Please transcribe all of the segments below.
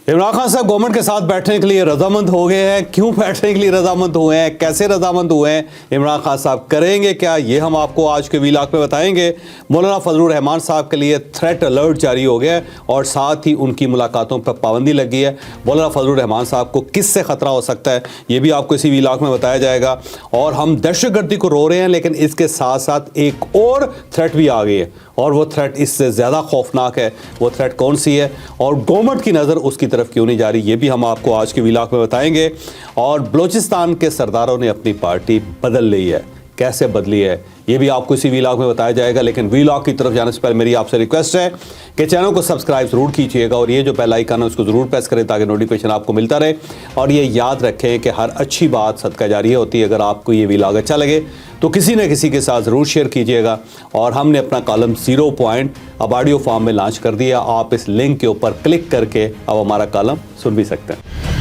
عمران خان صاحب گورنمنٹ کے ساتھ بیٹھنے کے لیے رضامند ہو گئے ہیں. کیوں بیٹھنے کے لیے رضامند ہوئے ہیں, کیسے رضامند ہوئے ہیں, عمران خان صاحب کریں گے کیا, یہ ہم آپ کو آج کے ویلاگ میں بتائیں گے. مولانا فضل الرحمان صاحب کے لیے تھریٹ الرٹ جاری ہو گیا ہے اور ساتھ ہی ان کی ملاقاتوں پر پابندی لگی ہے. مولانا فضل الرحمان صاحب کو کس سے خطرہ ہو سکتا ہے یہ بھی آپ کو اسی ویلاگ میں بتایا جائے گا. اور ہم دہشت گردی کو رو رہے ہیں لیکن اس کے ساتھ ساتھ ایک اور تھریٹ بھی آ گئی ہے اور وہ تھریٹ اس سے زیادہ خوفناک ہے. وہ تھریٹ کون سی ہے اور گورنمنٹ کی نظر اس کی طرف کیوں نہیں جاری, یہ بھی ہم آپ کو آج کے ویلاگ میں بتائیں گے. اور بلوچستان کے سرداروں نے اپنی پارٹی بدل لی ہے, کیسے بدلی ہے یہ بھی آپ کو اسی ویلاگ میں بتایا جائے گا. لیکن ویلاگ کی طرف جانے سے پہلے میری آپ سے ریکویسٹ ہے کہ چینل کو سبسکرائب ضرور کیجیے گا اور یہ جو بیل آئیکن ہے اس کو ضرور پریس کریں تاکہ نوٹیفیکیشن آپ کو ملتا رہے. اور یہ یاد رکھیں کہ ہر اچھی بات صدقہ جاریہ ہوتی ہے. اگر آپ کو یہ ویلاگ اچھا لگے تو کسی نہ کسی کے ساتھ ضرور شیئر کیجیے گا. اور ہم نے اپنا کالم 0 پوائنٹ اب آڈیو فارم میں لانچ کر دیا, آپ اس لنک کے اوپر کلک کر کے اب ہمارا کالم سن بھی سکتے ہیں.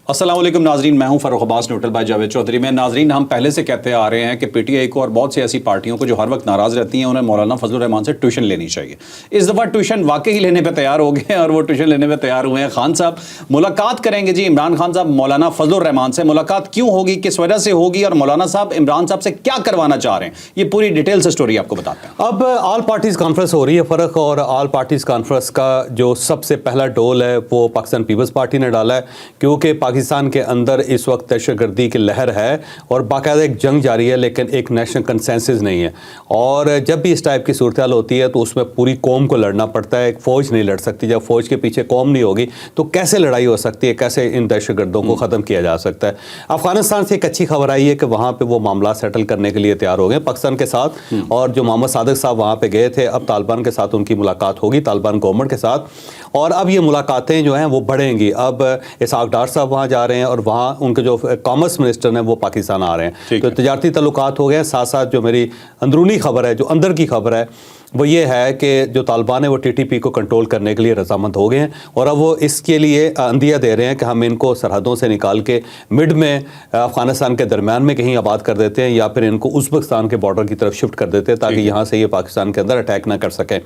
السلام علیکم ناظرین, میں ہوں فاروق عباس نیوٹرل بائی جاوید چودھری. میں ناظرین ہم پہلے سے کہتے آ رہے ہیں کہ پی ٹی آئی کو اور بہت سی ایسی پارٹیوں کو جو ہر وقت ناراض رہتی ہیں انہیں مولانا فضل الرحمان سے ٹیوشن لینی چاہیے. اس دفعہ ٹیوشن واقعی لینے پہ تیار ہو گئے اور وہ ٹیوشن لینے پہ تیار ہوئے ہیں. خان صاحب ملاقات کریں گے جی عمران خان صاحب مولانا فضل الرحمان سے. ملاقات کیوں ہوگی, کس وجہ سے ہوگی اور مولانا صاحب عمران صاحب سے کیا کروانا چاہ رہے ہیں, یہ پوری ڈیٹیل سے سٹوری آپ کو بتاتے ہیں. اب آل پارٹیز کانفرنس ہو رہی ہے فرق, اور آل پارٹیز کانفرنس کا جو سب سے پہلا ڈول ہے وہ پاکستان پیپلز پارٹی نے ڈالا ہے, کیونکہ پاکستان کے اندر اس وقت دہشت گردی کی لہر ہے اور باقاعدہ ایک جنگ جاری ہے لیکن ایک نیشنل کنسنسس نہیں ہے. اور جب بھی اس ٹائپ کی صورتحال ہوتی ہے تو اس میں پوری قوم کو لڑنا پڑتا ہے, ایک فوج نہیں لڑ سکتی. جب فوج کے پیچھے قوم نہیں ہوگی تو کیسے لڑائی ہو سکتی ہے, کیسے ان دہشت گردوں کو ختم کیا جا سکتا ہے. افغانستان سے ایک اچھی خبر آئی ہے کہ وہاں پہ وہ معاملات سیٹل کرنے کے لیے تیار ہو گئے پاکستان کے ساتھ, اور جو محمد صادق صاحب وہاں پہ گئے تھے اب طالبان کے ساتھ ان کی ملاقات ہوگی, طالبان گورنمنٹ کے ساتھ. اور اب یہ ملاقاتیں جو ہیں وہ بڑھیں گی. اب اسحاق ڈار صاحب وہاں جا رہے ہیں اور وہاں ان کے جو کامرس منسٹر ہیں وہ پاکستان آ رہے ہیں, تو تجارتی تعلقات ہو گئے ہیں. ساتھ ساتھ جو میری اندرونی خبر ہے, جو اندر کی خبر ہے, وہ یہ ہے کہ جو طالبان ہیں وہ ٹی ٹی پی کو کنٹرول کرنے کے لیے رضامند ہو گئے ہیں اور اب وہ اس کے لیے عندیہ دے رہے ہیں کہ ہم ان کو سرحدوں سے نکال کے مڈ میں افغانستان کے درمیان میں کہیں آباد کر دیتے ہیں یا پھر ان کو ازبکستان کے بارڈر کی طرف شفٹ کر دیتے ہیں تاکہ یہاں سے یہ پاکستان کے اندر اٹیک نہ کر سکیں.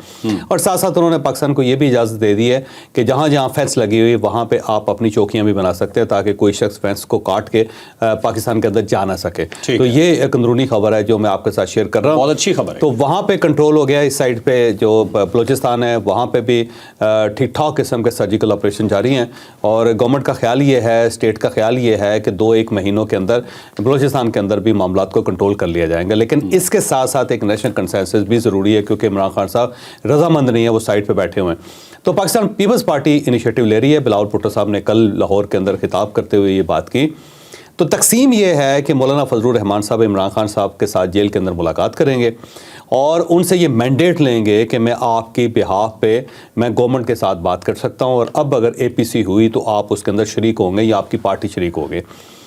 اور ساتھ ساتھ انہوں نے پاکستان کو یہ بھی اجازت دے دی ہے کہ جہاں جہاں فینس لگی ہوئی وہاں پہ آپ اپنی چوکیاں بھی بنا سکتے ہیں تاکہ کوئی شخص فینس کو کاٹ کے پاکستان کے اندر جا نہ سکے. تو یہ ایک اندرونی خبر ہے جو میں آپ کے ساتھ شیئر کر رہا ہوں, بہت اچھی خبر ہے. تو وہاں پہ کنٹرول ہو گیا. اس سائڈ پہ جو بلوچستان ہے وہاں پہ بھی ٹھیک ٹھاک قسم کے سرجیکل آپریشن جاری ہیں اور گورنمنٹ کا خیال یہ ہے, اسٹیٹ کا خیال یہ ہے کہ 2-1 مہینوں کے اندر بلوچستان کے اندر بھی معاملات کو کنٹرول کر لیا جائیں گے. لیکن اس کے ساتھ ساتھ ایک نیشنل کنسنسس بھی ضروری ہے کیونکہ عمران خان صاحب رضامند نہیں ہے, وہ سائڈ پہ بیٹھے ہوئے ہیں. تو پاکستان پیپلز پارٹی انیشیٹو لے رہی ہے. بلاول بھٹو صاحب نے کل لاہور کے اندر خطاب کرتے ہوئے یہ بات کی. تو تقسیم یہ ہے کہ مولانا فضل الرحمان صاحب عمران خان صاحب کے ساتھ جیل کے اندر ملاقات کریں گے اور ان سے یہ مینڈیٹ لیں گے کہ میں آپ کی بہاف پہ میں گورنمنٹ کے ساتھ بات کر سکتا ہوں اور اب اگر اے پی سی ہوئی تو آپ اس کے اندر شریک ہوں گے یا آپ کی پارٹی شریک ہوگی.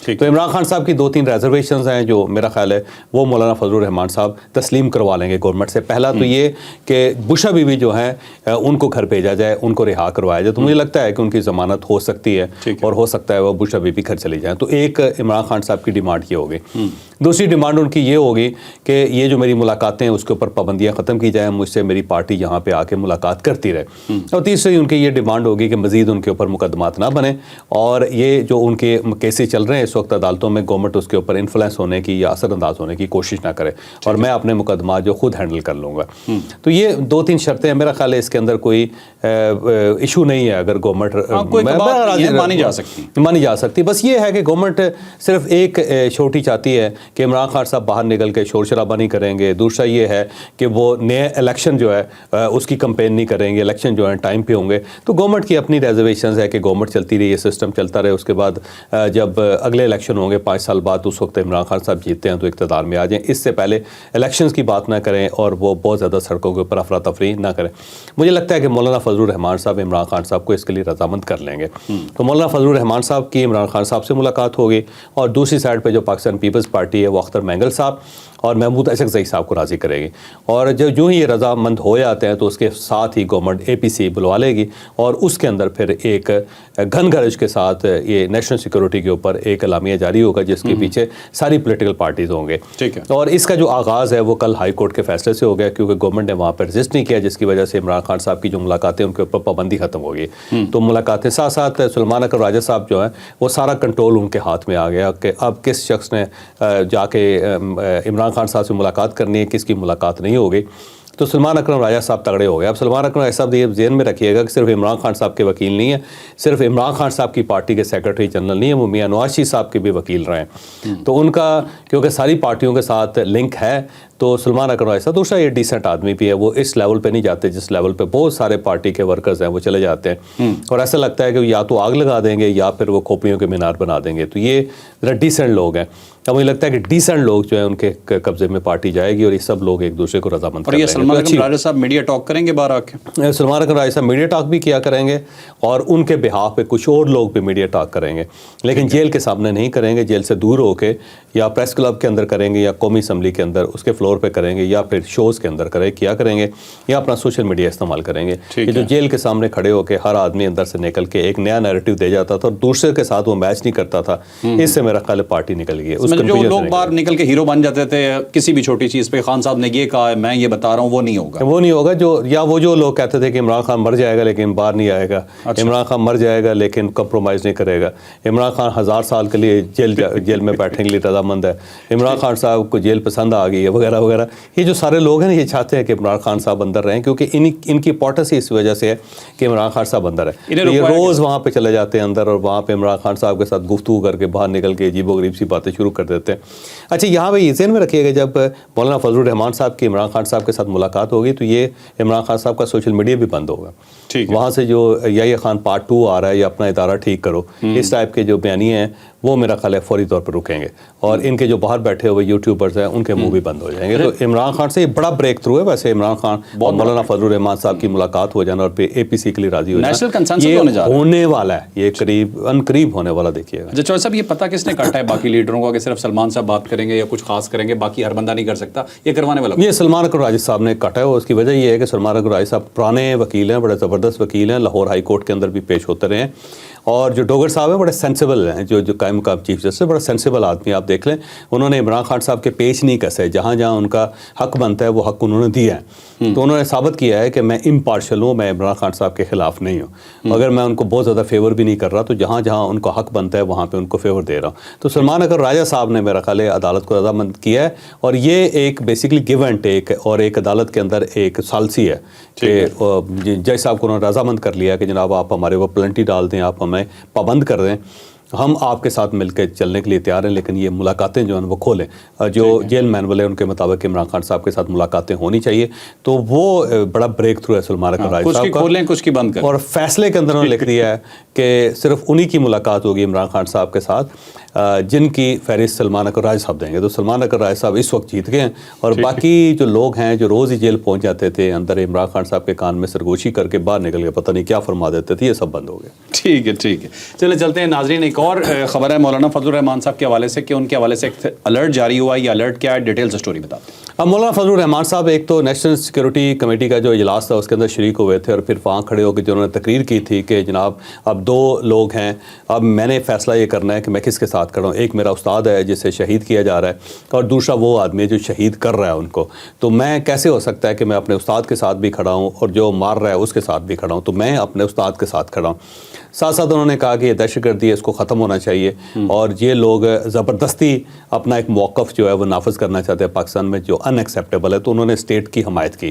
تو عمران خان صاحب کی 2-3 ریزرویشنز ہیں جو میرا خیال ہے وہ مولانا فضل الرحمان صاحب تسلیم کروا لیں گے گورنمنٹ سے. پہلا تو یہ کہ بشا بی بی جو ہیں ان کو گھر بھیجا جائے, ان کو رہا کروایا جائے. تو مجھے لگتا ہے کہ ان کی ضمانت ہو سکتی ہے اور ہو سکتا ہے وہ بشا بی بی گھر چلی جائیں. تو ایک عمران خان صاحب کی ڈیمانڈ یہ ہوگی. دوسری ڈیمانڈ ان کی یہ ہوگی کہ یہ جو میری ملاقاتیں ہیں اس کے اوپر پابندیاں ختم کی جائیں, مجھ سے میری پارٹی یہاں پہ آ کے ملاقات کرتی رہے. اور تیسری ان کی یہ ڈیمانڈ ہوگی کہ مزید ان کے اوپر مقدمات نہ بنے اور یہ جو ان کے کیسز چل رہے ہیں اس وقت عدالتوں میں گورنمنٹ اس کے اوپر انفلوئنس ہونے کی یا اثر انداز ہونے کی کوشش نہ کرے اور میں اپنے مقدمات جو خود ہینڈل کر لوں گا. تو یہ 2-3 شرطیں ہیں. میرا خیال ہے اس کے اندر کوئی ایشو نہیں ہے. اگر گورنمنٹ مانی جا سکتی, بس یہ ہے کہ گورنمنٹ صرف ایک چھوٹی چاہتی ہے کہ عمران خان صاحب باہر نکل کے شور شرابہ نہیں کریں گے. دوسرا یہ ہے کہ وہ نئے الیکشن جو ہے اس کی کمپین نہیں کریں گے, الیکشن جو ہے ٹائم پہ ہوں گے. تو گورنمنٹ کی اپنی ریزرویشنز ہے کہ گورنمنٹ چلتی رہی, یہ سسٹم چلتا رہے. اس کے بعد جب اگلے الیکشن ہوں گے 5 سال بعد, اس وقت عمران خان صاحب جیتتے ہیں تو اقتدار میں آ جائیں. اس سے پہلے الیکشنز کی بات نہ کریں اور وہ بہت زیادہ سڑکوں کے اوپر افراتفری نہ کریں. مجھے لگتا ہے کہ مولانا فضل الرحمان صاحب عمران خان صاحب کو اس کے لیے رضامند کر لیں گے. تو مولانا فضل الرحمان صاحب کی عمران خان صاحب سے ملاقات ہوگی اور دوسری سائڈ پہ جو پاکستان پیپلز پارٹی ہے وہ اختر مینگل صاحب اور محمود اشرف صاحب کو راضی کرے گی، اور جو ہی یہ رضامند ہو جاتے ہیں تو اس کے ساتھ ہی گورنمنٹ APC بلوا لے گی، اور اس کے اندر پھر ایک گھن گرج کے ساتھ یہ نیشنل سیکورٹی کے اوپر ایک اعلامیہ جاری ہوگا جس کے پیچھے ساری پولیٹیکل پارٹیز ہوں گے. اور اس کا جو آغاز ہے وہ کل ہائی کورٹ کے فیصلے سے ہو گیا، کیونکہ گورنمنٹ نے وہاں پر رجسٹ نہیں کیا، جس کی وجہ سے عمران خان صاحب کی جو ملاقاتیں ان کے اوپر پابندی ختم ہو گئی. تو ملاقاتیں ساتھ ساتھ سلمان اکرم راجہ صاحب جو ہیں وہ سارا کنٹرول ان کے ہاتھ میں آ گیا کہ اب کس شخص نے جا کے عمران خان صاحب سے ملاقات کرنی ہے، کس کی ملاقات نہیں ہوگی. تو سلمان اکرم راجہ صاحب تگڑے ہو گئے. اب سلمان اکرم راجہ صاحب یہ ذہن میں رکھیے گا کہ صرف عمران خان صاحب کے وکیل نہیں ہیں، صرف عمران خان صاحب کی پارٹی کے سیکرٹری جنرل نہیں ہیں، وہ میاں نواز شریف صاحب کے بھی وکیل رہے ہیں. تو ان کا کیونکہ ساری پارٹیوں کے ساتھ لنک ہے، تو سلمان اکرم راجہ صاحب دوسرا یہ ڈیسنٹ آدمی بھی ہے، وہ اس لیول پہ نہیں جاتے جس لیول پہ بہت سارے پارٹی کے ورکرز ہیں وہ چلے جاتے ہیں، اور ایسا لگتا ہے کہ یا تو آگ لگا دیں گے یا پھر وہ کھوپڑیوں کے مینار بنا دیں گے. تو یہ ذرا ڈیسنٹ لوگ ہیں. اب مجھے لگتا ہے کہ ڈیسنٹ لوگ جو ہیں ان کے قبضے میں پارٹی جائے گی، اور یہ سب لوگ ایک دوسرے کو رضامند اور یہ سلمان اکرم راجہ صاحب میڈیا ٹاک کریں گے باہر آ کے؟ سلمان اکرم راجہ صاحب میڈیا ٹاک بھی کیا کریں گے، اور ان کے بہاف پہ کچھ اور لوگ بھی میڈیا ٹاک کریں گے، لیکن جیل کے سامنے نہیں کریں گے. جیل سے دور ہو کے یا پریس کلب کے اندر کریں گے، یا قومی اسمبلی کے اندر اس کے فلور پہ کریں گے، یا پھر شوز کے اندر کیا کریں گے، یا اپنا سوشل میڈیا استعمال کریں گے. کہ جو جیل کے سامنے کھڑے ہو کے ہر آدمی اندر سے نکل کے ایک نیا نیریٹو دے جاتا تھا اور دوسرے کے ساتھ وہ میچ نہیں کرتا تھا، اس سے میرا خیال ہے پارٹی نکل گئی. جو لوگ باہر نکل کے ہیرو بن جاتے تھے کسی بھی چھوٹی چیز پہ، خان صاحب نے یہ کہا ہے میں یہ بتا رہا ہوں، وہ نہیں ہوگا. جو لوگ کہتے تھے کہ عمران خان مر جائے گا لیکن باہر نہیں آئے گا، عمران خان مر جائے گا لیکن کمپرومائز نہیں کرے گا، عمران خان 1000 سال کے لیے جیل میں بیٹھنے کے لیے رضامند ہے، عمران خان صاحب کو جیل پسند آ گئی ہے، وغیرہ وغیرہ. یہ جو سارے لوگ ہیں یہ چاہتے ہیں کہ عمران خان صاحب اندر رہیں، کیونکہ ان کی امپورٹنس اس وجہ سے ہے کہ عمران خان صاحب اندر ہے. یہ روز وہاں پہ چلے جاتے ہیں اندر، اور وہاں پہ عمران خان صاحب کے ساتھ گفتگو کر کے باہر نکل کے عجیب و غریب سی باتیں شروع کر دیتے ہیں. اچھا، یہاں پہ یہ ذہن میں رکھیے گا جب مولانا فضل الرحمان صاحب کی عمران خان صاحب کے ساتھ ملاقات ہوگی تو یہ عمران خان صاحب کا سوشل میڈیا بھی بند ہوگا. وہاں سے جو یا خان پارٹ 2 آ رہا ہے یا اپنا ادارہ ٹھیک کرو، اس ٹائپ کے جو بیانیے ہیں وہ میرا خیال ہے فوری طور پر رکیں گے، اور ان کے جو باہر بیٹھے ہوئے یوٹیوبرز ہیں ان کے منہ بھی بند ہو جائیں گے. تو عمران خان سے یہ بڑا بریک تھرو ہے. ویسے عمران خان اور مولانا فضل الرحمان صاحب کی ملاقات ہو جانا اور پھر APC کے لیے راضی ہو جانا، یہ ہونے والا ہے، یہ قریب ہونے والا. دیکھیے گا چوہدری صاحب، یہ پتہ کس نے کاٹا ہے باقی لیڈروں کا کہ صرف سلمان صاحب بات کریں گے یا کچھ خاص کریں گے، باقی ہر بندہ نہیں کر سکتا، یہ کروانے والا؟ یہ سلمان اکرم راجہ صاحب نے کاٹا ہے. اس کی وجہ یہ ہے کہ سلمان اکرم راجہ صاحب پرانے وکیل ہیں، بڑے زبردست وکیل ہیں، لاہور ہائی کورٹ کے اندر بھی پیش ہوتے رہے ہیں، اور جو ڈوگر صاحب ہیں بڑے سینسیبل ہیں، جو قائم مقام چیف جسٹس بڑا سینسیبل آدمی. آپ دیکھ لیں انہوں نے عمران خان صاحب کے پیچ نہیں کسے، جہاں جہاں ان کا حق بنتا ہے وہ حق انہوں نے دیا ہے. تو انہوں نے ثابت کیا ہے کہ میں امپارشل ہوں، میں عمران خان صاحب کے خلاف نہیں ہوں، اگر میں ان کو بہت زیادہ فیور بھی نہیں کر رہا تو جہاں جہاں ان کو حق بنتا ہے وہاں پہ ان کو فیور دے رہا ہوں. تو سلمان اکرم راجہ صاحب نے میرا خیال ہے عدالت کو رضامند کیا ہے، اور یہ ایک بیسیکلی گیو اینڈ ٹیک، اور ایک عدالت کے اندر ایک ثالثی ہے کہ جج صاحب کو انہوں نے رضامند کر لیا کہ جناب آپ ہمارے وہ پلنٹی ڈال دیں، آپ ہمیں پابند کر دیں، ہم آپ کے ساتھ مل کے چلنے کے لیے تیار ہیں، لیکن یہ ملاقاتیں جو ہیں وہ کھولیں. جو جیل مینول ہے ان کے مطابق عمران خان صاحب کے ساتھ ملاقاتیں ہونی چاہیے. تو وہ بڑا بریک تھرو ہے سلمان اکرم راجہ صاحب کا، کھولیں کچھ کی بند کریں. اور فیصلے کے اندر انہوں نے لکھ دیا ہے کہ صرف انہی کی ملاقات ہوگی عمران خان صاحب کے ساتھ جن کی فہرست سلمان اکرم راجہ صاحب دیں گے. تو سلمان اکرم راجہ صاحب اس وقت جیت گئے ہیں، اور باقی جو لوگ ہیں جو روز ہی جیل پہنچ جاتے تھے اندر عمران خان صاحب کے کان میں سرگوشی کر کے باہر نکل کے پتہ نہیں کیا فرما دیتے تھے، یہ سب بند ہو گیا. ٹھیک ہے چلیں چلتے ہیں ناظرین. ایک اور خبر ہے مولانا فضل الرحمان صاحب کے حوالے سے کہ ان کے حوالے سے ایک الرٹ جاری ہوا ہے. یہ الرٹ کیا ہے، ڈیٹیلز اسٹوری بتاتے ہیں. اب مولانا فضل الرحمان صاحب ایک تو نیشنل سیکورٹی کمیٹی کا جو اجلاس تھا اس کے اندر شریک ہوئے تھے، اور پھر وہاں کھڑے ہو کے جو انہوں نے تقریر کی تھی کہ جناب اب 2 لوگ ہیں، اب میں نے فیصلہ یہ کرنا ہے کہ میں کس کے ساتھ کھڑا ہوں. ایک میرا استاد ہے جسے شہید کیا جا رہا ہے، اور دوسرا وہ آدمی ہے جو شہید کر رہا ہے ان کو. تو میں کیسے ہو سکتا ہے کہ میں اپنے استاد کے ساتھ بھی کھڑا ہوں اور جو مار رہا ہے اس کے ساتھ بھی کھڑا ہوں؟ تو میں اپنے استاد کے ساتھ کھڑا ہوں. ساتھ ساتھ انہوں نے کہا کہ یہ دہشت گردی ہے، اس کو ختم ہونا چاہیے، اور یہ لوگ زبردستی اپنا ایک موقف جو ہے وہ نافذ کرنا چاہتے ہیں پاکستان میں جو ان ایکسیپٹیبل ہے. تو انہوں نے اسٹیٹ کی حمایت کی.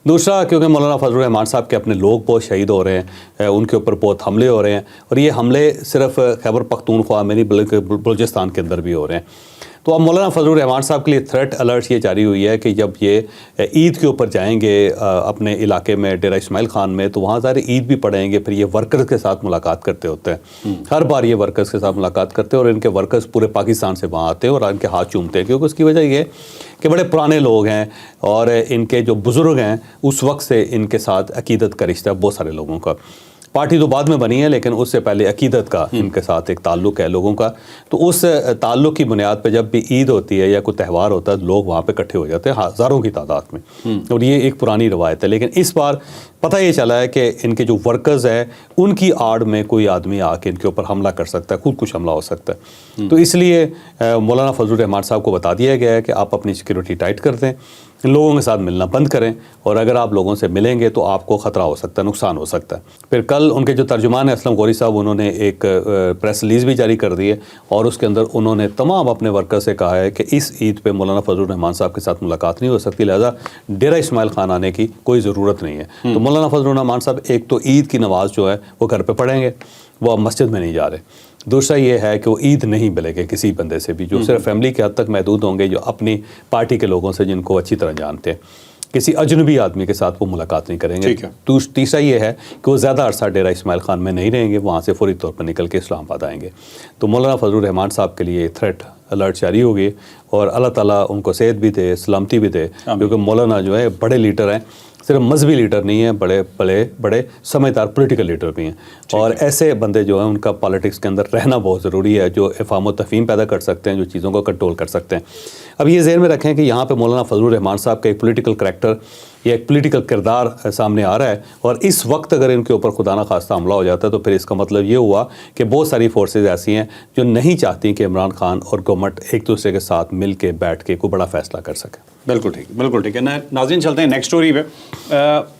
دوسرا کیونکہ مولانا فضل الرحمان صاحب کے اپنے لوگ بہت شہید ہو رہے ہیں، ان کے اوپر بہت حملے ہو رہے ہیں، اور یہ حملے صرف خیبر پختونخوا میں نہیں بلکہ بلوچستان کے اندر بھی ہو رہے ہیں. تو اب مولانا فضل الرحمان صاحب کے لیے تھریٹ الرٹ یہ جاری ہوئی ہے کہ جب یہ عید کے اوپر جائیں گے اپنے علاقے میں ڈیرہ اسماعیل خان میں، تو وہاں ظاہر عید بھی پڑھیں گے، پھر یہ ورکرز کے ساتھ ملاقات کرتے ہوتے ہیں. ہر بار یہ ورکرز کے ساتھ ملاقات کرتے ہیں، اور ان کے ورکرز پورے پاکستان سے وہاں آتے ہیں اور ان کے ہاتھ چومتے ہیں، کیونکہ اس کی وجہ یہ کہ بڑے پرانے لوگ ہیں، اور ان کے جو بزرگ ہیں اس وقت سے ان کے ساتھ عقیدت کا رشتہ بہت سارے لوگوں کا. پارٹی تو بعد میں بنی ہے لیکن اس سے پہلے عقیدت کا ان کے ساتھ ایک تعلق ہے لوگوں کا. تو اس تعلق کی بنیاد پہ جب بھی عید ہوتی ہے یا کوئی تہوار ہوتا ہے لوگ وہاں پہ اکٹھے ہو جاتے ہیں ہزاروں کی تعداد میں, اور یہ ایک پرانی روایت ہے. لیکن اس بار پتہ یہ چلا ہے کہ ان کے جو ورکرز ہیں ان کی آڑ میں کوئی آدمی آ کے ان کے اوپر حملہ کر سکتا ہے, خود کچھ حملہ ہو سکتا ہے. تو اس لیے مولانا فضل الرحمان صاحب کو بتا دیا گیا ہے کہ آپ اپنی سیکورٹی ٹائٹ کر دیں, لوگوں کے ساتھ ملنا بند کریں, اور اگر آپ لوگوں سے ملیں گے تو آپ کو خطرہ ہو سکتا ہے, نقصان ہو سکتا ہے. پھر کل ان کے جو ترجمان ہیں اسلم غوری صاحب, انہوں نے ایک پریس ریلیز بھی جاری کر دی ہے, اور اس کے اندر انہوں نے تمام اپنے ورکر سے کہا ہے کہ اس عید پہ مولانا فضل الرحمان صاحب کے ساتھ ملاقات نہیں ہو سکتی, لہذا ڈیرہ اسماعیل خان آنے کی کوئی ضرورت نہیں ہے. تو مولانا فضل الرحمان صاحب ایک تو عید کی نماز جو ہے وہ گھر پہ پڑھیں گے, وہ اب مسجد میں نہیں جا رہے. دوسرا یہ ہے کہ وہ عید نہیں ملے گے کسی بندے سے بھی, جو صرف فیملی کے حد تک محدود ہوں گے, جو اپنی پارٹی کے لوگوں سے جن کو اچھی طرح جانتے ہیں. کسی اجنبی آدمی کے ساتھ وہ ملاقات نہیں کریں گے. تیسرا یہ ہے کہ وہ زیادہ عرصہ ڈیرہ اسماعیل خان میں نہیں رہیں گے, وہاں سے فوری طور پر نکل کے اسلام آباد آئیں گے. تو مولانا فضل الرحمان صاحب کے لیے تھریٹ الرٹ جاری ہو گئی, اور اللہ تعالیٰ ان کو صحت بھی دے, سلامتی بھی دے, کیونکہ مولانا جو ہے بڑے لیڈر ہیں, صرف مذہبی لیڈر نہیں ہیں, بڑے سمجھدار پولیٹیکل لیڈر بھی ہیں. اور ایسے بندے جو ہیں ان کا پالیٹکس کے اندر رہنا بہت ضروری ہے, جو افہام و تفہیم پیدا کر سکتے ہیں, جو چیزوں کو کنٹرول کر سکتے ہیں. اب یہ ذہن میں رکھیں کہ یہاں پہ مولانا فضل الرحمان صاحب کا ایک پولیٹیکل کریکٹر یا ایک پولیٹیکل کردار سامنے آ رہا ہے, اور اس وقت اگر ان کے اوپر خدا نخواستہ حملہ ہو جاتا ہے تو پھر اس کا مطلب یہ ہوا کہ بہت ساری فورسز ایسی ہیں جو نہیں چاہتی کہ عمران خان اور گورنمنٹ ایک دوسرے کے ساتھ مل کے بیٹھ کے کوئی بڑا فیصلہ کر سکے. بالکل ٹھیک ہے. ناظرین چلتے ہیں نیکسٹ سٹوری پہ.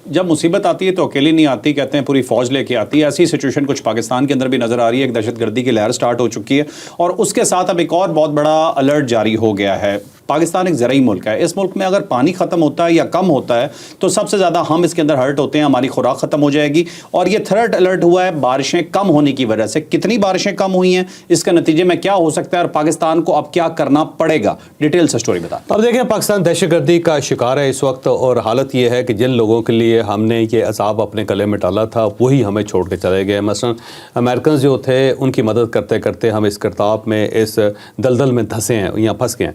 جب مصیبت آتی ہے تو اکیلی نہیں آتی, کہتے ہیں پوری فوج لے کے آتی ہے. ایسی سچویشن کچھ پاکستان کے اندر بھی نظر آ رہی ہے. ایک دہشت گردی کی لہر سٹارٹ ہو چکی ہے, اور اس کے ساتھ اب ایک اور بہت بڑا الرٹ جاری ہو گیا ہے. پاکستان ایک زرعی ملک ہے. اس ملک میں اگر پانی ختم ہوتا ہے یا کم ہوتا ہے تو سب سے زیادہ ہم اس کے اندر ہرٹ ہوتے ہیں, ہماری خوراک ختم ہو جائے گی. اور یہ تھریٹ الرٹ ہوا ہے بارشیں کم ہونے کی وجہ سے. کتنی بارشیں کم ہوئی ہیں, اس کے نتیجے میں کیا ہو سکتا ہے, اور پاکستان کو اب کیا کرنا پڑے گا, ڈیٹیل سے سٹوری بتا. اب دیکھیں, پاکستان دہشت گردی کا شکار ہے اس وقت, اور حالت یہ ہے کہ جن لوگوں کے لیے ہم نے یہ عذاب اپنے گلے میں ڈالا تھا وہی ہمیں چھوڑ کے چلے گئے. مثلا امریکنز جو تھے ان کی مدد کرتے کرتے ہم اس کرتاب میں, اس دلدل میں دھنسے ہیں یا پھنس گئے ہیں.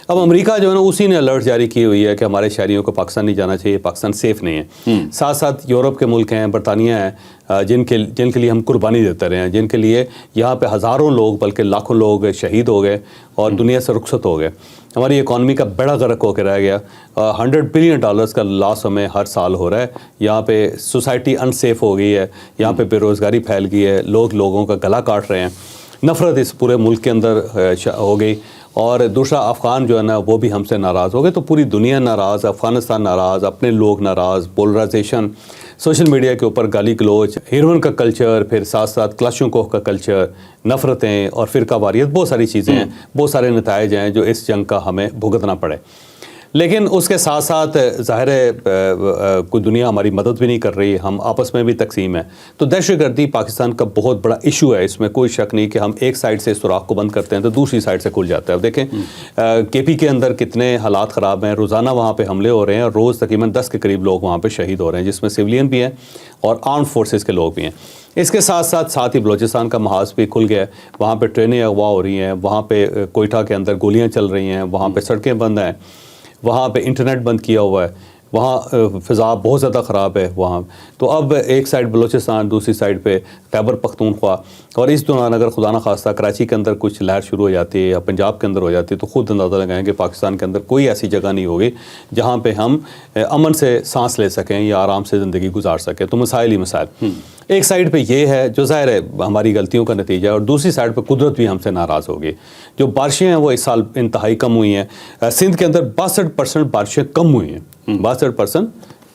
اب امریکہ جو ہے نا اسی نے الرٹ جاری کی ہوئی ہے کہ ہمارے شہریوں کو پاکستان نہیں جانا چاہیے, پاکستان سیف نہیں ہے. ساتھ ساتھ یورپ کے ملک ہیں, برطانیہ ہیں, جن کے لیے ہم قربانی دیتے رہے ہیں, جن کے لیے یہاں پہ ہزاروں لوگ بلکہ لاکھوں لوگ شہید ہو گئے اور دنیا سے رخصت ہو گئے. ہماری اکانومی کا بیڑا غرق ہو کے رہ گیا. $100 بلین کا لاس ہمیں ہر سال ہو رہا ہے. یہاں پہ سوسائٹی ان سیف ہو گئی ہے, یہاں پہ بے روزگاری پھیل گئی ہے, لوگوں کا گلا کاٹ رہے ہیں, نفرت اس پورے ملک کے اندر ہو گئی. اور دوسرا افغان جو ہے نا وہ بھی ہم سے ناراض ہو گئے. تو پوری دنیا ناراض, افغانستان ناراض, اپنے لوگ ناراض, پولرائزیشن, سوشل میڈیا کے اوپر گالی گلوچ, ہیروئن کا کلچر, پھر ساتھ ساتھ کلاشنکوف کا کلچر, نفرتیں اور فرقہ واریت, بہت ساری چیزیں ہیں, بہت سارے نتائج ہیں جو اس جنگ کا ہمیں بھگتنا پڑے. لیکن اس کے ساتھ ساتھ ظاہر ہے کوئی دنیا ہماری مدد بھی نہیں کر رہی, ہم آپس میں بھی تقسیم ہے. تو دہشت گردی پاکستان کا بہت بڑا ایشو ہے, اس میں کوئی شک نہیں کہ ہم ایک سائڈ سے سوراخ کو بند کرتے ہیں تو دوسری سائڈ سے کھل جاتا ہے. اب دیکھیں کے پی کے اندر کتنے حالات خراب ہیں, روزانہ وہاں پہ حملے ہو رہے ہیں, روز تقریباً 10 کے قریب لوگ وہاں پہ شہید ہو رہے ہیں, جس میں سویلین بھی ہیں اور آرم فورسز کے لوگ بھی ہیں. اس کے ساتھ ساتھ ہی بلوچستان کا محاذ بھی کھل گیا ہے, وہاں پہ ٹرینیں اغوا ہو رہی ہیں, وہاں پہ کوئٹہ کے اندر گولیاں چل رہی ہیں, وہاں پہ سڑکیں بند ہیں, وہاں پہ انٹرنیٹ بند کیا ہوا ہے, وہاں فضا بہت زیادہ خراب ہے وہاں. تو اب ایک سائڈ بلوچستان, دوسری سائڈ پہ خیبر پختونخوا, اور اس دوران اگر خدا نخواستہ کراچی کے اندر کچھ لہر شروع ہو جاتی ہے یا پنجاب کے اندر ہو جاتی ہے تو خود اندازہ لگائیں کہ پاکستان کے اندر کوئی ایسی جگہ نہیں ہوگی جہاں پہ ہم امن سے سانس لے سکیں یا آرام سے زندگی گزار سکیں. تو مسائل ہی مسائل. ایک سائڈ پہ یہ ہے جو ظاہر ہے ہماری غلطیوں کا نتیجہ ہے, اور دوسری سائڈ پہ قدرت بھی ہم سے ناراض ہوگی. جو بارشیں ہیں وہ اس سال انتہائی کم ہوئی ہیں. سندھ کے اندر 62% بارشیں کم ہوئی ہیں, 62%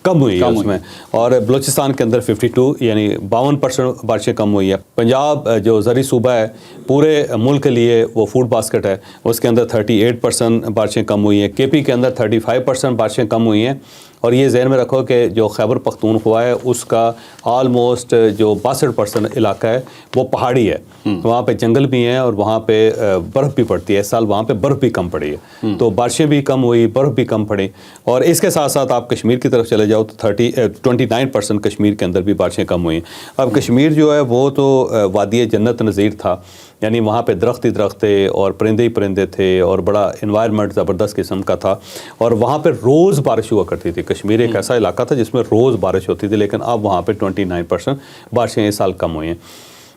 کم ہوئی ہے اس میں, اور بلوچستان کے اندر 52 یعنی 52% بارشیں کم ہوئی ہے. پنجاب جو زرعی صوبہ ہے پورے ملک کے لیے وہ فوڈ باسکٹ ہے, اس کے اندر 38% بارشیں کم ہوئی ہیں. کے پی کے اندر 35% بارشیں کم ہوئی ہیں. اور یہ ذہن میں رکھو کہ جو خیبر پختونخوا ہے اس کا آلموسٹ جو 62% علاقہ ہے وہ پہاڑی ہے, وہاں پہ جنگل بھی ہیں اور وہاں پہ برف بھی پڑتی ہے. اس سال وہاں پہ برف بھی کم پڑی ہے, تو بارشیں بھی کم ہوئی, برف بھی کم پڑی. اور اس کے ساتھ ساتھ آپ کشمیر کی طرف چلے جاؤ تو 29% کشمیر کے اندر بھی بارشیں کم ہوئی. اب کشمیر جو ہے وہ تو وادی جنت نظیر تھا, یعنی وہاں پہ درخت ہی درخت تھے اور پرندے ہی پرندے تھے اور بڑا انوائرمنٹ زبردست قسم کا تھا، اور وہاں پہ روز بارش ہوا کرتی تھی۔ کشمیر ایک ایسا علاقہ تھا جس میں روز بارش ہوتی تھی، لیکن اب وہاں پہ 29% بارشیں اس سال کم ہوئی ہیں۔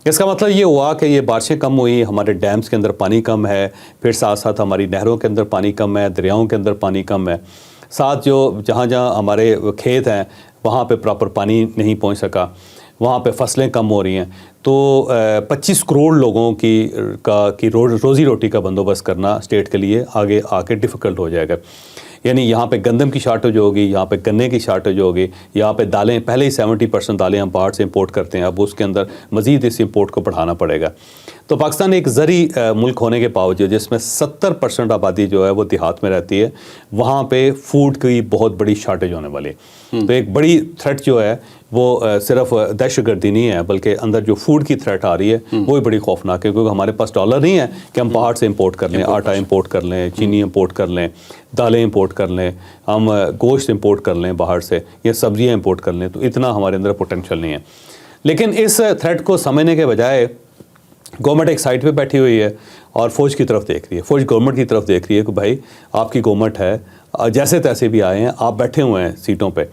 اس کا مطلب یہ ہوا کہ یہ بارشیں کم ہوئی، ہمارے ڈیمز کے اندر پانی کم ہے، پھر ساتھ ساتھ ہماری نہروں کے اندر پانی کم ہے، دریاؤں کے اندر پانی کم ہے، ساتھ جو جہاں جہاں ہمارے کھیت ہیں وہاں پہ پراپر پانی نہیں پہنچ سکا، وہاں پہ فصلیں کم ہو رہی ہیں۔ تو 25 کروڑ لوگوں کی روزی روٹی کا بندوبست کرنا اسٹیٹ کے لیے آگے آ کے ڈیفیکلٹ ہو جائے گا۔ یعنی یہاں پہ گندم کی شارٹیج ہوگی، یہاں پہ گنے کی شارٹیج ہوگی، یہاں پہ دالیں، پہلے ہی 70% دالیں ہم باہر سے امپورٹ کرتے ہیں، اب اس کے اندر مزید اس امپورٹ کو بڑھانا پڑے گا۔ تو پاکستان ایک زرعی ملک ہونے کے باوجود جس میں 70% آبادی جو ہے وہ دیہات میں رہتی ہے، وہاں پہ فوڈ کی بہت بڑی شارٹیج ہونے والی ہے۔ تو ایک بڑی تھریٹ جو ہے وہ صرف دہشت گردی نہیں ہے، بلکہ اندر جو فوڈ کی تھریٹ آ رہی ہے وہ بھی بڑی خوفناک ہے، کیونکہ ہمارے پاس ڈالر نہیں ہے کہ ہم باہر سے امپورٹ کر لیں، آٹا امپورٹ کر لیں، چینی امپورٹ کر لیں، دالیں امپورٹ کر لیں، ہم گوشت امپورٹ کر لیں باہر سے، یا سبزیاں امپورٹ کر لیں، تو اتنا ہمارے اندر پوٹینشیل نہیں ہے۔ لیکن اس تھریٹ کو سمجھنے کے بجائے گورنمنٹ ایک سائڈ پہ بیٹھی ہوئی ہے اور فوج کی طرف دیکھ رہی ہے، فوج گورنمنٹ کی طرف دیکھ رہی ہے کہ بھائی آپ کی گورنمنٹ ہے، جیسے تیسے بھی آئے ہیں، آپ بیٹھے ہوئے ہیں سیٹوں پہ،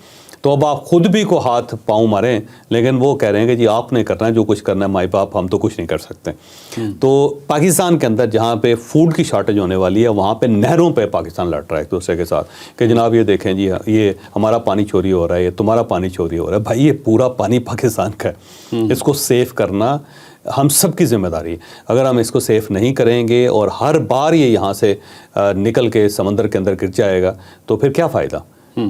تو اب آپ خود بھی کو ہاتھ پاؤں ماریں، لیکن وہ کہہ رہے ہیں کہ جی آپ نے کرنا ہے جو کچھ کرنا ہے مائی باپ، ہم تو کچھ نہیں کر سکتے۔ تو پاکستان کے اندر جہاں پہ فوڈ کی شارٹیج ہونے والی ہے، وہاں پہ نہروں پہ پاکستان لڑ رہا ہے ایک دوسرے کے ساتھ کہ جناب یہ دیکھیں جی یہ ہمارا پانی چوری ہو رہا ہے، یہ تمہارا پانی چوری ہو رہا ہے۔ بھائی یہ پورا پانی پاکستان کا ہے، اس کو سیف کرنا ہم سب کی ذمہ داری ہے۔ اگر ہم اس کو سیف نہیں کریں گے اور ہر بار یہ یہاں سے نکل کے سمندر کے اندر گر جائے گا تو پھر کیا فائدہ؟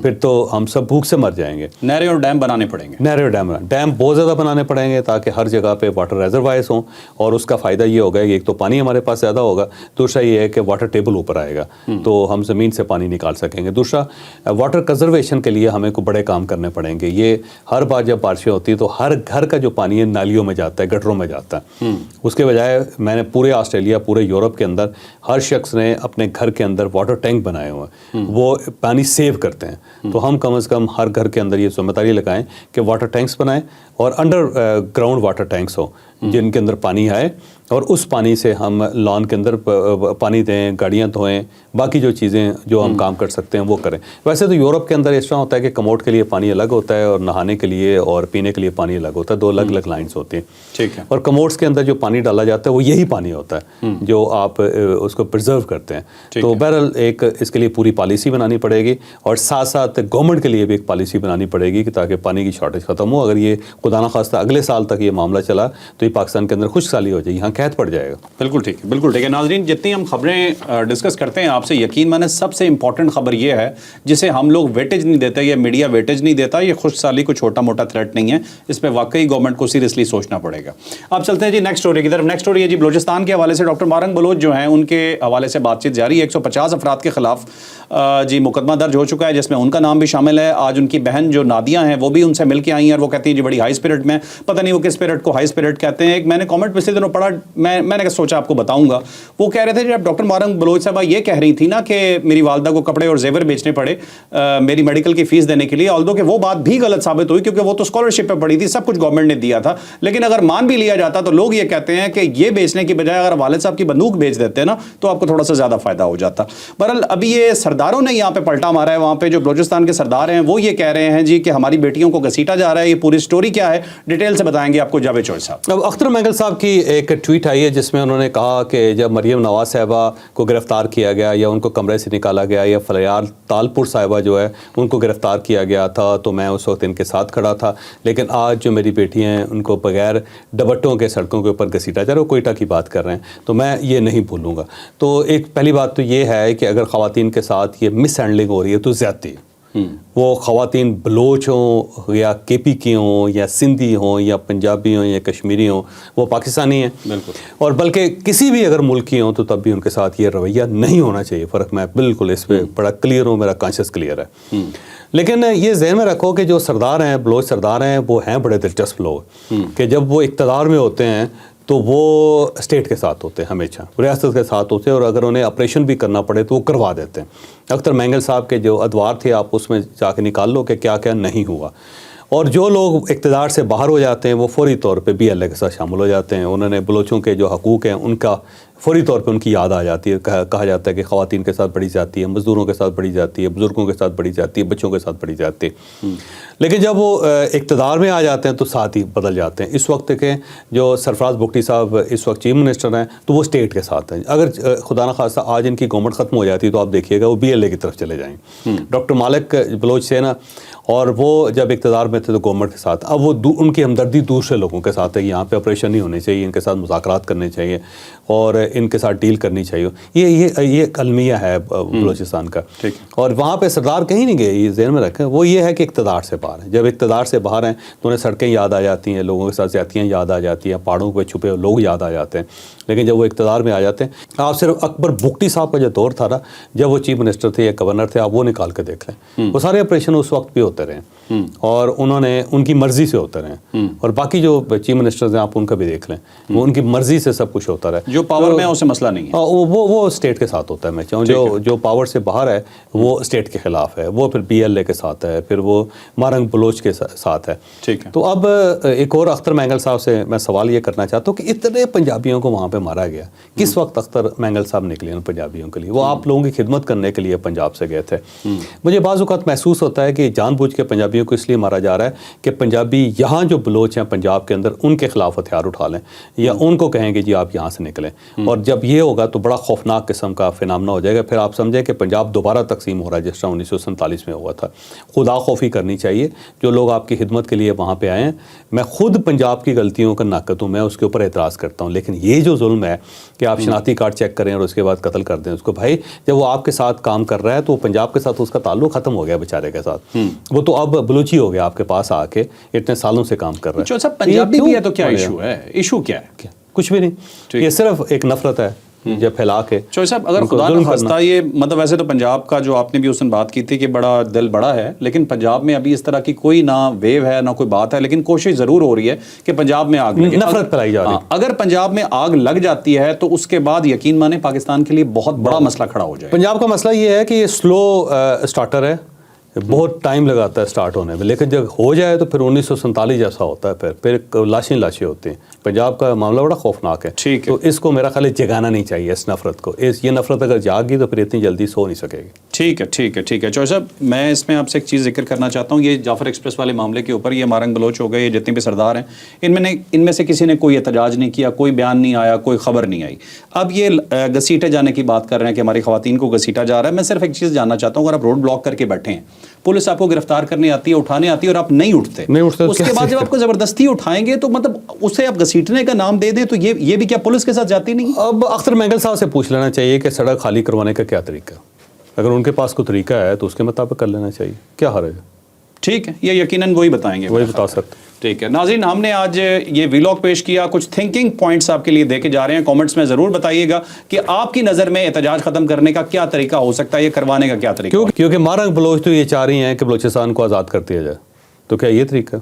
پھر تو ہم سب بھوک سے مر جائیں گے۔ نہریں اور ڈیم بنانے پڑیں گے، نہریں اور ڈیم بہت زیادہ بنانے پڑیں گے تاکہ ہر جگہ پہ واٹر ریزروائرز ہوں، اور اس کا فائدہ یہ ہوگا کہ ایک تو پانی ہمارے پاس زیادہ ہوگا، دوسرا یہ ہے کہ واٹر ٹیبل اوپر آئے گا تو ہم زمین سے پانی نکال سکیں گے، دوسرا واٹر کنزرویشن کے لیے ہمیں کو بڑے کام کرنے پڑیں گے۔ یہ ہر بار جب بارشیں ہوتی ہیں تو ہر گھر کا جو پانی ہے نالیوں میں جاتا ہے، گٹروں میں جاتا ہے، اس کے بجائے میں نے پورے آسٹریلیا، پورے یورپ کے اندر ہر شخص نے اپنے گھر کے اندر واٹر ٹینک بنائے ہوئے ہیں، وہ پانی سیو کرتے ہیں۔ تو ہم کم از کم ہر گھر کے اندر یہ ذمہ داری لگائیں کہ واٹر ٹینکس بنائیں، اور انڈر گراؤنڈ واٹر ٹینکس ہو جن کے اندر پانی آئے، اور اس پانی سے ہم لان کے اندر پانی دیں، گاڑیاں دھوئیں، باقی جو چیزیں جو ہم کام کر سکتے ہیں وہ کریں۔ ویسے تو یورپ کے اندر اس طرح ہوتا ہے کہ کموڈ کے لیے پانی الگ ہوتا ہے اور نہانے کے لیے اور پینے کے لیے پانی الگ ہوتا ہے، دو الگ الگ لائنس ہوتی ہیں، ٹھیک ہے۔ اور کموڈس کے اندر جو پانی ڈالا جاتا ہے وہ یہی پانی ہوتا ہے جو آپ اس کو پرزرو کرتے ہیں۔ تو بہرحال ایک اس کے لیے پوری پالیسی بنانی پڑے گی، اور ساتھ ساتھ گورنمنٹ کے لیے بھی ایک پالیسی بنانی پڑے گی کہ تاکہ پانی کی شارٹیج ختم ہو۔ اگر یہ خدا نخواستہ اگلے سال تک یہ معاملہ چلا تو یہ پاکستان کے اندر خشک سالی ہو جائے گی، یہاں قحط پڑ جائے گا۔ بالکل ٹھیک ہے، بالکل ٹھیک ہے۔ ناظرین جتنی ہم خبریں ڈسکس کرتے ہیں آپ سے، یقین مانے سب سے امپورٹنٹ خبر یہ ہے جسے ہم لوگ ویٹیج نہیں دیتے، یا میڈیا ویٹیج نہیں دیتا، یہ خشک سالی کو چھوٹا موٹا تھریٹ نہیں ہے، اس پہ واقعی گورنمنٹ کو سیریسلی سوچنا پڑے گا۔ اب چلتے ہیں جی نیکسٹ اسٹوری کی طرف۔ نیکسٹ اسٹوری ہے جی بلوچستان کے حوالے سے، ڈاکٹر مارنگ بلوچ جو ہیں ان کے حوالے سے بات چیت جاری ہے۔ 150 افراد کے خلاف جی مقدمہ درج ہو چکا ہے جس میں ان کا نام بھی شامل ہے۔ آج ان کی بہن جو نادیہ ہیں وہ بھی ان سے مل کے آئی ہیں، اور وہ کہتی ہیں جی بڑی ہائی اسپرٹ میں، پتہ نہیں وہ کس اسپرٹ کو ہائی اسپرٹ کہتے ہیں۔ ایک میں نے کامنٹ پچھلے دنوں پڑھا، میں نے سوچا آپ کو بتاؤں گا۔ وہ کہہ رہے تھے جب ڈاکٹر مارنگ بلوچ صاحبہ یہ کہہ رہی تھی نا کہ میری والدہ کو کپڑے اور زیور بیچنے پڑے میری میڈیکل کی فیس دینے کے لیے، آلدو کہ وہ بات بھی غلط ثابت ہوئی کیونکہ وہ تو اسکالرشپ پہ پڑھی تھی، سب کچھ گورنمنٹ نے دیا تھا، لیکن اگر مان بھی لیا جاتا تو لوگ یہ کہتے ہیں کہ یہ بیچنے کی بجائے اگر والد صاحب کی بندوق بیچ دیتے نا تو آپ کو تھوڑا سا زیادہ فائدہ ہو جاتا۔ بہرحال ابھی یہ سرداروں نے یہاں پہ پلٹا مارا ہے، وہاں پہ جو بلوچستان کے سردار ہیں وہ یہ کہہ رہے ہیں جی کہ ہماری بیٹیوں کو گھسیٹا جا رہا ہے۔ یہ پوری سٹوری کیا ہے ڈیٹیل سے بتائیں گے آپ کو جاوید چوہدری صاحب۔ اب اختر مینگل صاحب کی ایک ٹویٹ آئی ہے جس میں انہوں نے کہا کہ جب مریم نواز صاحبہ کو گرفتار کیا گیا یا ان کو کمرے سے نکالا گیا، یا فلیال تالپور صاحبہ جو ہے ان کو گرفتار کیا گیا تھا تو میں اس وقت ان کے ساتھ کھڑا تھا، لیکن آج جو میری بیٹی ہیں ان کو بغیر ڈبٹوں کے سڑکوں کے اوپر گھسیٹا جا رہا ہے، وہ کوئٹہ کی بات کر رہے ہیں، تو میں یہ نہیں بھولوں گا۔ تو ایک پہلی بات تو یہ ہے کہ اگر خواتین کے ساتھ یہ مس ہینڈلنگ ہو رہی ہے تو زیادتی، وہ خواتین بلوچ ہوں یا کے پی کی ہوں یا سندھی ہوں یا پنجابی ہوں یا کشمیری ہوں، وہ پاکستانی ہیں بالکل، اور بلکہ کسی بھی اگر ملک کی ہوں تو تب بھی ان کے ساتھ یہ رویہ نہیں ہونا چاہیے۔ فرق میں بالکل اس پہ بڑا کلیئر ہوں، میرا کانشیس کلیئر ہے۔ لیکن یہ ذہن میں رکھو کہ جو سردار ہیں، بلوچ سردار ہیں، وہ ہیں بڑے دلچسپ لوگ کہ جب وہ اقتدار میں ہوتے ہیں تو وہ اسٹیٹ کے ساتھ ہوتے ہیں، ہمیشہ ریاست کے ساتھ ہوتے ہیں، اور اگر انہیں آپریشن بھی کرنا پڑے تو وہ کروا دیتے ہیں۔ اختر مینگل صاحب کے جو ادوار تھے آپ اس میں جا کے نکال لو کہ کیا کیا نہیں ہوا، اور جو لوگ اقتدار سے باہر ہو جاتے ہیں وہ فوری طور پہ BLA کے ساتھ شامل ہو جاتے ہیں. انہوں نے بلوچوں کے جو حقوق ہیں ان کا فوری طور پہ ان کی یاد آ جاتی ہے. کہا جاتا ہے کہ خواتین کے ساتھ بڑھی جاتی ہے, مزدوروں کے ساتھ بڑھی جاتی ہے, بزرگوں کے ساتھ بڑھی جاتی ہے, بچوں کے ساتھ بڑھی جاتی ہے. لیکن جب وہ اقتدار میں آ جاتے ہیں تو ساتھ ہی بدل جاتے ہیں. اس وقت کے جو سرفراز بگٹی صاحب اس وقت چیف منسٹر ہیں تو وہ اسٹیٹ کے ساتھ ہیں. اگر خدا نخواستہ آج ان کی گورنمنٹ ختم ہو جاتی ہے تو آپ دیکھیے گا وہ BLA کی طرف چلے جائیں. ڈاکٹر مالک بلوچ سے نا, اور وہ جب اقتدار میں تھے تو گورنمنٹ کے ساتھ, اب وہ ان کی ہمدردی دوسرے لوگوں کے ساتھ ہے. یہاں پہ آپریشن نہیں ہونے چاہیے, ان کے ساتھ مذاکرات کرنے چاہیے اور ان کے ساتھ ڈیل کرنی چاہیے. یہ المیہ ہے بلوچستان کا. اور وہاں پہ سردار کہیں نہیں گئے, یہ ذہن میں رکھیں. وہ یہ ہے کہ اقتدار سے باہر ہیں. جب اقتدار سے باہر ہیں تو انہیں سڑکیں یاد آ جاتی ہیں, لوگوں کے ساتھ زیادتیاں یاد آ جاتی ہیں, پہاڑوں پہ چھپے لوگ یاد آ جاتے ہیں. لیکن جب وہ اقتدار میں آ جاتے ہیں, آپ صرف اکبر بگٹی صاحب کا جو دور تھا نا, جب وہ چیف منسٹر تھے یا گورنر تھے, آپ وہ نکال کے دیکھ لیں. وہ سارے آپریشن اس وقت بھی ہوتے رہے اور انہوں نے ان کی مرضی سے ہوتے رہے. اور باقی جو چیف منسٹرز ہیں آپ ان کا بھی دیکھ لیں, وہ ان کی مرضی سے سب کچھ ہوتا رہے. جو پاور میں ہے اسے مسئلہ نہیں ہے, وہ اسٹیٹ کے ساتھ ہوتا ہے. میں چاہوں جو پاور سے باہر ہے وہ اسٹیٹ کے خلاف ہے, وہ پھر BLA کے ساتھ ہے, پھر وہ مارنگ بلوچ کے ساتھ ہے. ٹھیک ہے. تو اب ایک اور اختر مینگل صاحب سے میں سوال یہ کرنا چاہتا ہوں کہ اتنے پنجابیوں کو وہاں پہ مارا گیا, کس وقت اختر مینگل صاحب نکلے ان پنجابیوں کے لیے؟ وہ آپ لوگوں کی خدمت کرنے کے لیے پنجاب سے گئے تھے. مجھے بعض اوقات محسوس ہوتا ہے کہ جان بوجھ کے پنجابیوں کو اس لیے مارا جا رہا ہے کہ پنجابی یہاں جو بلوچ ہیں پنجاب کے اندر ان کے خلاف ہتھیار اٹھا لیں یا ان کو کہیں کہ جی آپ یہاں سے نکلیں. اور جب یہ ہوگا تو بڑا خوفناک قسم کا فنامنا ہو جائے گا. پھر آپ سمجھیں کہ پنجاب دوبارہ تقسیم ہو رہا ہے جس طرح 1947 میں ہوا تھا. خدا خوفی کرنی چاہیے جو لوگ آپ کی خدمت کے لیے وہاں پہ آئے ہیں. میں خود پنجاب کی غلطیوں کا ناقد ہوں, میں اس کے اوپر اعتراض کرتا ہوں. لیکن یہ جو ظلم ہے کہ آپ شناختی کارڈ چیک کریں اور اس کے بعد قتل کر دیں اس کو, بھائی جب وہ آپ کے ساتھ کام کر رہا ہے تو پنجاب کے ساتھ اس کا تعلق ختم ہو گیا بیچارے کے ساتھ. وہ تو اب بلوچی ہو گیا آپ کے پاس آ کے, اتنے سالوں سے کام کر رہا ہے. پنجابی بھی ہے تو کیا ایشو ہے؟ ایشو کیا ہے؟ کچھ بھی نہیں, یہ صرف ایک نفرت ہے جو پھیلا کے. چوہے صاحب اگر خدا نہ خواستہ یہ مطلب ویسے تو پنجاب کا جو آپ نے بھی اس دن بات کی تھی کہ بڑا دل بڑا ہے, لیکن پنجاب میں ابھی اس طرح کی کوئی نہ ویو ہے نہ کوئی بات ہے, لیکن کوشش ضرور ہو رہی ہے کہ پنجاب میں آگ لگے, نفرت پھیلائی جا رہی ہے. اگر پنجاب میں آگ لگ جاتی ہے تو اس کے بعد یقین مانیں پاکستان کے لیے بہت بڑا مسئلہ کھڑا ہو جائے. پنجاب کا مسئلہ یہ ہے کہ یہ سلو اسٹارٹر ہے, بہت ٹائم لگاتا ہے اسٹارٹ ہونے میں, لیکن جب ہو جائے تو پھر 1947 جیسا ہوتا ہے. پھر لاشیں ہوتی ہیں. پنجاب کا معاملہ بڑا خوفناک ہے. ٹھیک ہے. تو اس کو میرا خیال ہے جگانا نہیں چاہیے اس نفرت کو. یہ نفرت اگر جاگ گئی تو پھر اتنی جلدی سو نہیں سکے گی. ٹھیک ہے ٹھیک ہے ٹھیک ہے. چوہے صاحب میں اس میں آپ سے ایک چیز ذکر کرنا چاہتا ہوں. یہ جعفر ایکسپریس والے معاملے کے اوپر یہ مارنگ بلوچ ہو گئے, یہ جتنے بھی سردار ہیں, ان میں سے کسی نے کوئی احتجاج نہیں کیا, کوئی بیان نہیں آیا, کوئی خبر نہیں آئی. اب یہ گھسیٹے جانے کی بات کر رہے ہیں کہ ہماری خواتین کو گھسیٹا جا رہا ہے. میں صرف ایک چیز جاننا چاہتا ہوں, اگر آپ روڈ بلاک کر کے بیٹھے ہیں, پولیس آپ کو گرفتار کرنے آتی ہے, اٹھانے آتی ہے اور آپ نہیں اٹھتے, اس کے بعد جب آپ کو زبردستی اٹھائیں گے تو مطلب اسے آپ گھسیٹنے کا نام دے دیں تو یہ بھی کیا پولیس کے ساتھ جاتی نہیں؟ اب اختر مینگل صاحب سے پوچھ لینا چاہیے کہ سڑک خالی کروانے کا کیا طریقہ, اگر ان کے پاس کوئی طریقہ ہے تو اس کے مطابق کر لینا چاہیے. کیا حرج ہے؟ ٹھیک ہے, یہ یقیناً وہی بتائیں گے, وہی بتا سکتے. ٹھیک ہے ناظرین, ہم نے آج یہ ویلاگ پیش کیا, کچھ تھنکنگ پوائنٹس آپ کے لیے دے کے جا رہے ہیں. کامنٹس میں ضرور بتائیے گا کہ آپ کی نظر میں احتجاج ختم کرنے کا کیا طریقہ ہو سکتا ہے, یہ کروانے کا کیا طریقہ. کیونکہ مارنگ بلوچ تو یہ چاہ رہی ہیں کہ بلوچستان کو آزاد کر دیا جائے, تو کیا یہ طریقہ؟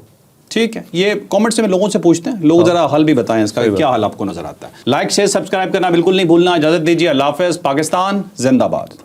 ٹھیک ہے, یہ کامنٹس میں لوگوں سے پوچھتے ہیں, لوگ ذرا حل بھی بتائیں اس کا, کیا حل آپ کو نظر آتا ہے. لائک شیئر سبسکرائب کرنا بالکل نہیں بھولنا. اجازت دیجیے, اللہ حافظ. پاکستان زندہ باد.